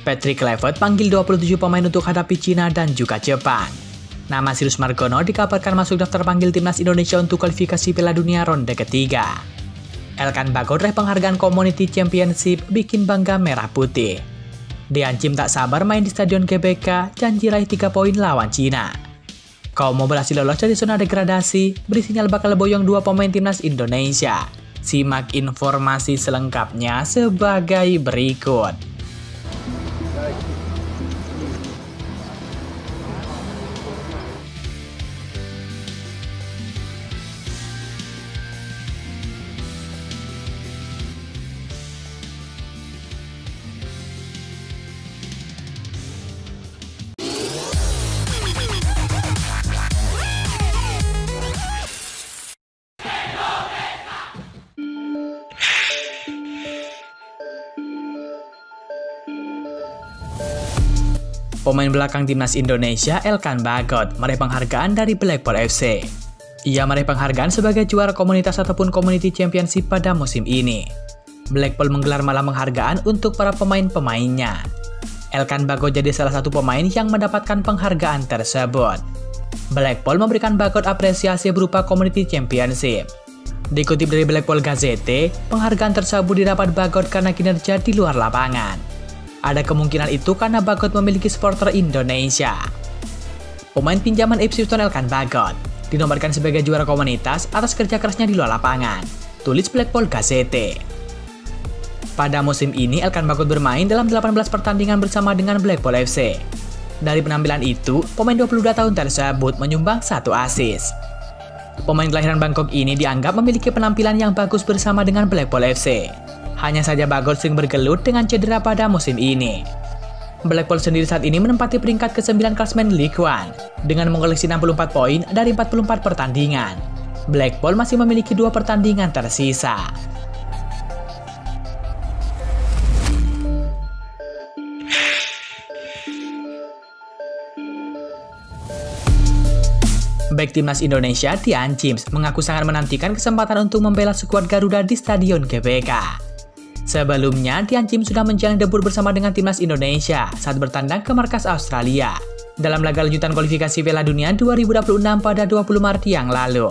Patrick Kluivert panggil 27 pemain untuk hadapi Cina dan juga Jepang. Nama Sirus Margono dikabarkan masuk daftar panggil timnas Indonesia untuk kualifikasi Piala Dunia ronde ketiga. Elkan Bagot raih penghargaan Community Championship bikin bangga merah putih. Dean Jim tak sabar main di Stadion GBK, janji raih 3 poin lawan Cina. Como berhasil lolos dari zona degradasi, beri sinyal bakal boyong 2 pemain timnas Indonesia. Simak informasi selengkapnya sebagai berikut. Pemain belakang timnas Indonesia Elkan Bagot meraih penghargaan dari Blackpool FC. Ia meraih penghargaan sebagai juara komunitas ataupun Community Championship pada musim ini. Blackpool menggelar malam penghargaan untuk para pemain-pemainnya. Elkan Bagot jadi salah satu pemain yang mendapatkan penghargaan tersebut. Blackpool memberikan Bagot apresiasi berupa Community Championship. Dikutip dari Blackpool Gazette, penghargaan tersebut didapat Bagot karena kinerja di luar lapangan. Ada kemungkinan itu karena Bagot memiliki supporter Indonesia. Pemain pinjaman Ipswich Town Elkan Bagot dinobatkan sebagai juara komunitas atas kerja kerasnya di luar lapangan, tulis Blackpool Gazette. Pada musim ini Elkan Bagot bermain dalam 18 pertandingan bersama dengan Blackpool FC. Dari penampilan itu, pemain 22 tahun tersebut menyumbang 1 assist. Pemain kelahiran Bangkok ini dianggap memiliki penampilan yang bagus bersama dengan Blackpool FC. Hanya saja Bagot sering bergelut dengan cedera pada musim ini. Blackpool sendiri saat ini menempati peringkat ke-9 klasemen League One dengan mengoleksi 64 poin dari 44 pertandingan. Blackpool masih memiliki 2 pertandingan tersisa. Bek timnas Indonesia Dean Jim mengaku sangat menantikan kesempatan untuk membela skuad Garuda di Stadion GBK. Sebelumnya, Dean Jim sudah menjalani debut bersama dengan timnas Indonesia saat bertandang ke markas Australia dalam laga lanjutan kualifikasi Piala Dunia 2026 pada 20 Maret yang lalu.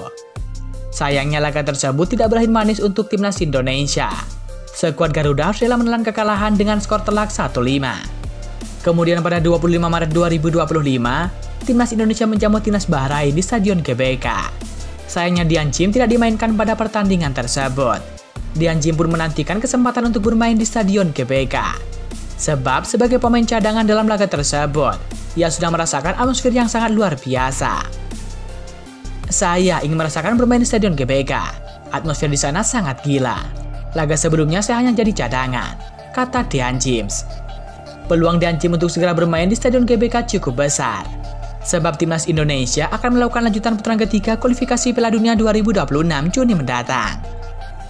Sayangnya laga tersebut tidak berakhir manis untuk timnas Indonesia. Skuad Garuda harus rela menelan kekalahan dengan skor telak 1-5. Kemudian pada 25 Maret 2025, timnas Indonesia menjamu timnas Bahrain di Stadion GBK. Sayangnya Dean Jim tidak dimainkan pada pertandingan tersebut. Dean Jim pun menantikan kesempatan untuk bermain di Stadion GBK. Sebab sebagai pemain cadangan dalam laga tersebut, ia sudah merasakan atmosfer yang sangat luar biasa. Saya ingin merasakan bermain di Stadion GBK. Atmosfer di sana sangat gila. Laga sebelumnya saya hanya jadi cadangan, kata Dean Jim. Peluang Dean Jim untuk segera bermain di Stadion GBK cukup besar. Sebab timnas Indonesia akan melakukan lanjutan putaran ketiga kualifikasi Piala Dunia 2026 Juni mendatang.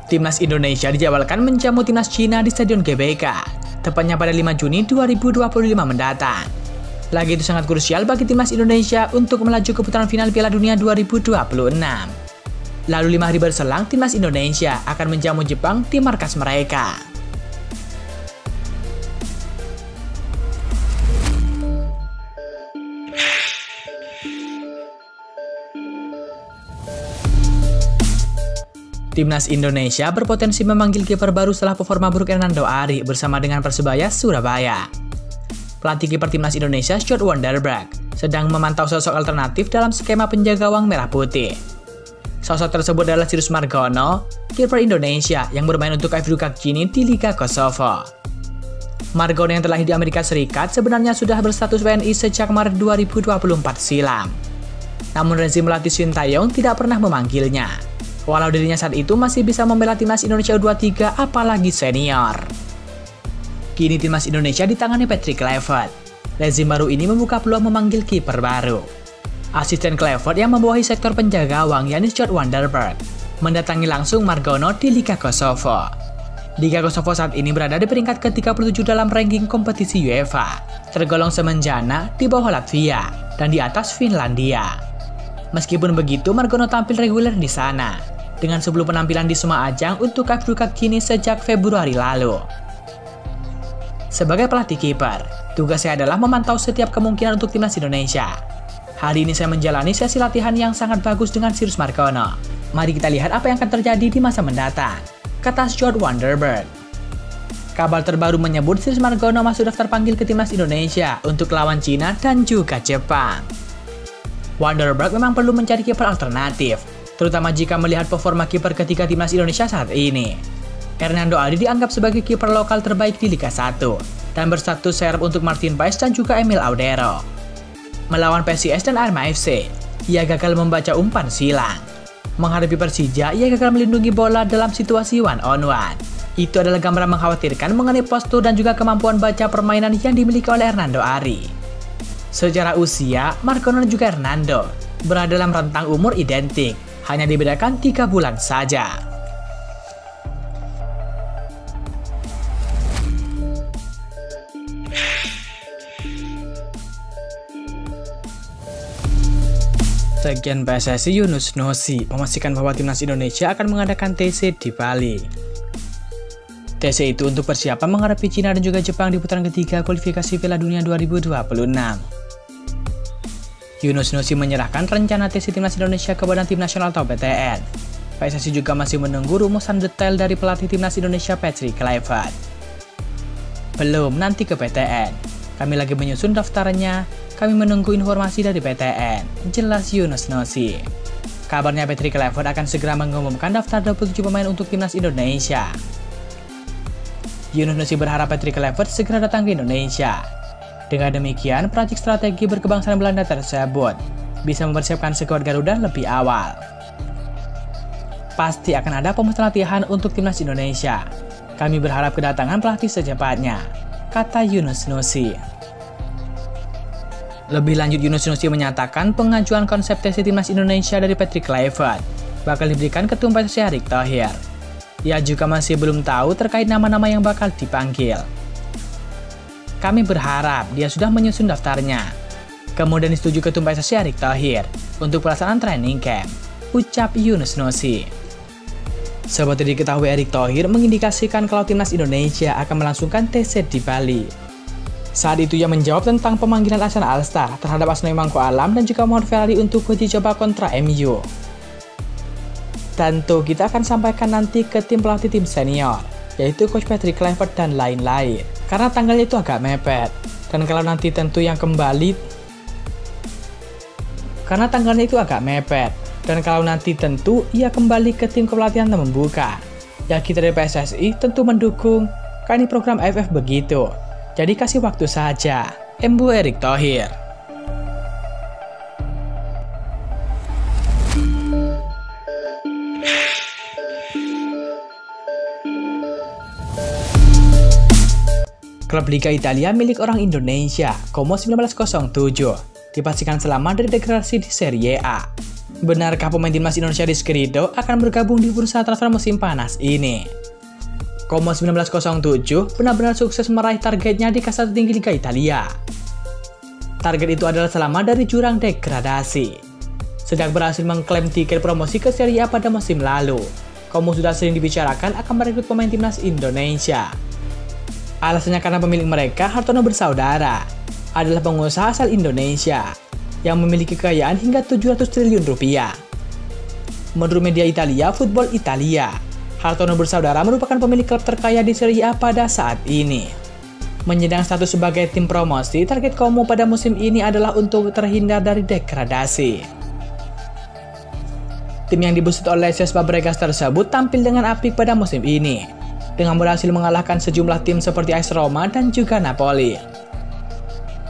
Timnas Indonesia dijadwalkan menjamu timnas Cina di Stadion GBK, tepatnya pada 5 Juni 2025 mendatang. Laga itu sangat krusial bagi timnas Indonesia untuk melaju ke putaran final Piala Dunia 2026. Lalu 5 hari berselang, timnas Indonesia akan menjamu Jepang di markas mereka. Timnas Indonesia berpotensi memanggil kiper baru setelah performa buruk Hernando Ari bersama dengan Persebaya Surabaya. Pelatih kiper Timnas Indonesia Sjoerd Wonderberg sedang memantau sosok alternatif dalam skema penjaga gawang merah putih. Sosok tersebut adalah Sirus Margono, kiper Indonesia yang bermain untuk AFC Ducacini di Liga Kosovo. Margono yang terlahir di Amerika Serikat sebenarnya sudah berstatus WNI sejak Maret 2024 silam. Namun rezim pelatih Sintayong tidak pernah memanggilnya. Walau dirinya saat itu masih bisa membela timnas Indonesia U23 apalagi senior. Kini timnas Indonesia ditangani Patrick Kluivert. Rezim baru ini membuka peluang memanggil kiper baru. Asisten Kluivert yang membawahi sektor penjaga gawang yakni Sjoerd Wonderberg mendatangi langsung Margono di Liga Kosovo. Liga Kosovo saat ini berada di peringkat ke-37 dalam ranking kompetisi UEFA, tergolong semenjana di bawah Latvia dan di atas Finlandia. Meskipun begitu, Margono tampil reguler di sana, dengan 10 penampilan di semua ajang untuk AFC Ducacini sejak Februari lalu. Sebagai pelatih kiper, tugas saya adalah memantau setiap kemungkinan untuk timnas Indonesia. Hari ini saya menjalani sesi latihan yang sangat bagus dengan Sirius Margono. Mari kita lihat apa yang akan terjadi di masa mendatang, kata Stuart Wonderberg. Kabar terbaru menyebut Sirius Margono masuk daftar panggil ke timnas Indonesia untuk lawan Cina dan juga Jepang. Wonderberg memang perlu mencari kiper alternatif, terutama jika melihat performa kiper ketiga timnas Indonesia saat ini. Hernando Ari dianggap sebagai kiper lokal terbaik di Liga 1 dan berstatus serep untuk Martin Paes dan juga Emil Audero. Melawan PSIS dan Arema FC, ia gagal membaca umpan silang. Menghadapi Persija, ia gagal melindungi bola dalam situasi one-on-one. Itu adalah gambaran mengkhawatirkan mengenai postur dan juga kemampuan baca permainan yang dimiliki oleh Hernando Ari. Secara usia, Margono dan juga Hernando berada dalam rentang umur identik, hanya dibedakan 3 bulan saja. Sekjen PSSI Yunus Nusi memastikan bahwa timnas Indonesia akan mengadakan TC di Bali. TC itu untuk persiapan menghadapi Cina dan juga Jepang di putaran ketiga kualifikasi Piala Dunia 2026. Yunus Nusi menyerahkan rencana TC timnas Indonesia ke Badan Tim Nasional atau BTN. PSSI juga masih menunggu rumusan detail dari pelatih timnas Indonesia Patrick Kluivert. Belum, nanti ke BTN. Kami lagi menyusun daftarnya. Kami menunggu informasi dari BTN, jelas Yunus Nusi. Kabarnya Patrick Kluivert akan segera mengumumkan daftar 27 pemain untuk timnas Indonesia. Yunus Nusi berharap Patrick Kluivert segera datang ke Indonesia. Dengan demikian, proyek strategi berkebangsaan Belanda tersebut bisa mempersiapkan skuad Garuda lebih awal. Pasti akan ada pemusatan latihan untuk timnas Indonesia. Kami berharap kedatangan pelatih secepatnya, kata Yunus Nusi. Lebih lanjut, Yunus Nusi menyatakan pengajuan konsep TC timnas Indonesia dari Patrick Kluivert bakal diberikan Ketum PSSI Erick Thohir. Ia juga masih belum tahu terkait nama-nama yang bakal dipanggil. Kami berharap dia sudah menyusun daftarnya. Kemudian disetujui Ketum PSSI Erick Thohir untuk pelaksanaan training camp, ucap Yunus Nusi. Seperti diketahui, Erick Thohir mengindikasikan kalau timnas Indonesia akan melangsungkan TC di Bali. Saat itu ia menjawab tentang pemanggilan Arsenal All-Star terhadap Asnawi Mangko Alam dan juga Muhammad Ferrari untuk uji coba kontra MU. Tentu kita akan sampaikan nanti ke tim pelatih tim senior, yaitu Coach Patrick Kluivert dan lain-lain, karena tanggalnya itu agak mepet. Dan kalau nanti tentu yang kembali, karena tanggalnya itu agak mepet. Dan kalau nanti tentu ia kembali ke tim kepelatihan dan membuka. Ya kita dari PSSI tentu mendukung, karena ini program AFF begitu. Jadi kasih waktu saja, Embu Erick Thohir. Klub Liga Italia milik orang Indonesia, Como 1907, dipastikan selamat dari degradasi di Serie A. Benarkah pemain timnas Indonesia Rizky Ridho akan bergabung di bursa transfer musim panas ini? Como 1907 benar-benar sukses meraih targetnya di kasta tertinggi Liga Italia. Target itu adalah selamat dari jurang degradasi. Sejak berhasil mengklaim tiket promosi ke Serie A pada musim lalu, Como sudah sering dibicarakan akan merekrut pemain timnas Indonesia. Alasannya karena pemilik mereka, Hartono bersaudara, adalah pengusaha asal Indonesia yang memiliki kekayaan hingga 700 triliun rupiah. Menurut media Italia, Football Italia, Hartono bersaudara merupakan pemilik klub terkaya di Serie A pada saat ini. Menyandang status sebagai tim promosi, target Como pada musim ini adalah untuk terhindar dari degradasi. Tim yang dibusut oleh Cesc Fabregas tersebut tampil dengan apik pada musim ini, dengan berhasil mengalahkan sejumlah tim seperti AS Roma dan juga Napoli.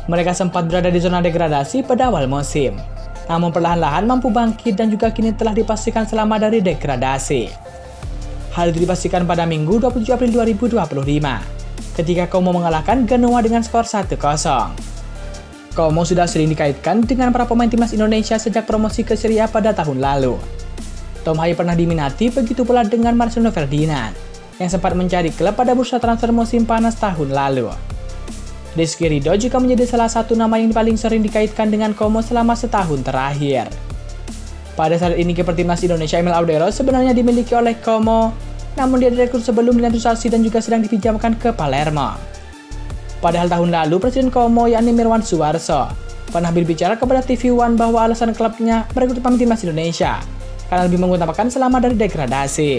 Mereka sempat berada di zona degradasi pada awal musim, namun perlahan-lahan mampu bangkit dan juga kini telah dipastikan selamat dari degradasi. Hal itu dipastikan pada Minggu 27 April 2025, ketika Como mengalahkan Genoa dengan skor 1-0. Como sudah sering dikaitkan dengan para pemain timnas Indonesia sejak promosi ke Serie A pada tahun lalu. Tom Hai pernah diminati, begitu pula dengan Marcelino Ferdinand, yang sempat mencari klub pada bursa transfer musim panas tahun lalu. Rizky Ridho juga menjadi salah satu nama yang paling sering dikaitkan dengan Como selama setahun terakhir. Pada saat ini kiper timnas Indonesia Emil Audero sebenarnya dimiliki oleh Como, namun dia direkrut sebelum dinaturalisasi dan juga sedang dipinjamkan ke Palermo. Padahal tahun lalu Presiden Como yakni Mirwan Suwarso pernah berbicara kepada TV One bahwa alasan klubnya merekrut pemain timnas Indonesia karena lebih mengutamakan selamat dari degradasi.